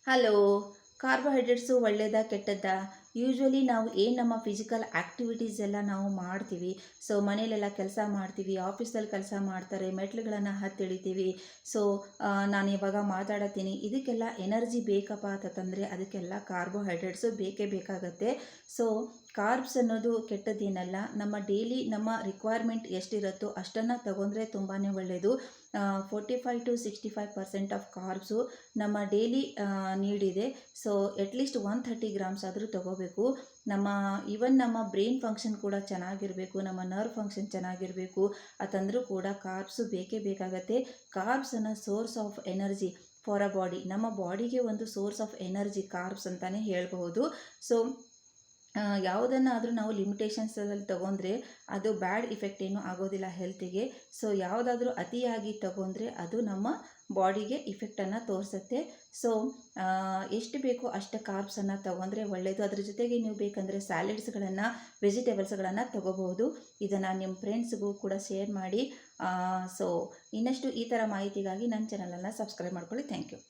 Hello. Carbohydrates ಒಳ್ಳೆಯದಾ ಕೆಟ್ಟದ್ದಾ? Usually ನಾವು ಏನು ನಮ್ಮ ಫಿಸಿಕಲ್ ಆ್ಯಕ್ಟಿವಿಟೀಸ್ ಎಲ್ಲ ನಾವು ಮಾಡ್ತೀವಿ. ಸೊ ಮನೇಲೆಲ್ಲ ಕೆಲಸ ಮಾಡ್ತೀವಿ, ಆಫೀಸಲ್ಲಿ ಕೆಲಸ ಮಾಡ್ತಾರೆ, ಮೆಟ್ಲುಗಳನ್ನು ಹತ್ತಿಳಿತೀವಿ. ಸೊ ನಾನು ಇವಾಗ ಮಾತಾಡತ್ತೀನಿ, ಇದಕ್ಕೆಲ್ಲ ಎನರ್ಜಿ ಬೇಕಪ್ಪ ಅಂತಂದರೆ ಅದಕ್ಕೆಲ್ಲ ಕಾರ್ಬೋಹೈಡ್ರೇಟ್ಸು ಬೇಕೇ ಬೇಕಾಗತ್ತೆ. ಸೊ ಕಾರ್ಬ್ಸ್ ಅನ್ನೋದು ಕೆಟ್ಟದ್ದೇನಲ್ಲ. ನಮ್ಮ ಡೈಲಿ ನಮ್ಮ ರಿಕ್ವೈರ್ಮೆಂಟ್ ಎಷ್ಟಿರುತ್ತೋ ಅಷ್ಟನ್ನು ತಗೊಂಡ್ರೆ ತುಂಬಾ ಒಳ್ಳೆಯದು. 45 to 65% ಆಫ್ ಕಾರ್ಬ್ಸು ನಮ್ಮ ಡೈಲಿ ನೀಡಿದೆ. ಸೊ ಅಟ್ಲೀಸ್ಟ್ 130 ಗ್ರಾಮ್ಸ್ ಆದರೂ ತಗೋಬೇಕು. ನಮ್ಮ ಬ್ರೈನ್ ಫಂಕ್ಷನ್ ಕೂಡ ಚೆನ್ನಾಗಿರಬೇಕು, ನಮ್ಮ ನರ್ವ್ ಫಂಕ್ಷನ್ ಚೆನ್ನಾಗಿರಬೇಕು ಅಂತಂದರೂ ಕೂಡ ಕಾರ್ಬ್ಸು ಬೇಕೇ ಬೇಕಾಗತ್ತೆ. ಕಾರ್ಬ್ಸನ್ನು source of energy for a body, ನಮ್ಮ ಬಾಡಿಗೆ ಒಂದು ಸೋರ್ಸ್ ಆಫ್ ಎನರ್ಜಿ ಕಾರ್ಬ್ಸ್ ಅಂತಲೇ ಹೇಳ್ಬಹುದು. ಸೊ ಯಾವುದನ್ನಾದರೂ ನಾವು ಲಿಮಿಟೇಷನ್ಸಲ್ಲಿ ತೊಗೊಂಡ್ರೆ ಅದು ಬ್ಯಾಡ್ ಇಫೆಕ್ಟ್ ಏನೂ ಆಗೋದಿಲ್ಲ ಹೆಲ್ತಿಗೆ. ಸೊ ಯಾವುದಾದ್ರೂ ಅತಿಯಾಗಿ ತಗೊಂಡ್ರೆ ಅದು ನಮ್ಮ ಬಾಡಿಗೆ ಇಫೆಕ್ಟನ್ನು ತೋರಿಸುತ್ತೆ. ಸೊ ಎಷ್ಟು ಬೇಕೋ ಅಷ್ಟು ಕಾರ್ಬ್ಸನ್ನು ತೊಗೊಂಡ್ರೆ ಒಳ್ಳೆಯದು. ಅದ್ರ ಜೊತೆಗೆ ನೀವು ಬೇಕಂದರೆ ಸ್ಯಾಲೆಡ್ಸ್ಗಳನ್ನು, ವೆಜಿಟೇಬಲ್ಸ್ಗಳನ್ನು ತೊಗೋಬಹುದು. ಇದನ್ನು ನಿಮ್ಮ ಫ್ರೆಂಡ್ಸ್ಗೂ ಕೂಡ ಶೇರ್ ಮಾಡಿ. ಸೊ ಇನ್ನಷ್ಟು ಈ ಥರ ಮಾಹಿತಿಗಾಗಿ ನನ್ನ ಚಾನಲನ್ನು ಸಬ್ಸ್ಕ್ರೈಬ್ ಮಾಡ್ಕೊಳ್ಳಿ. Thank you.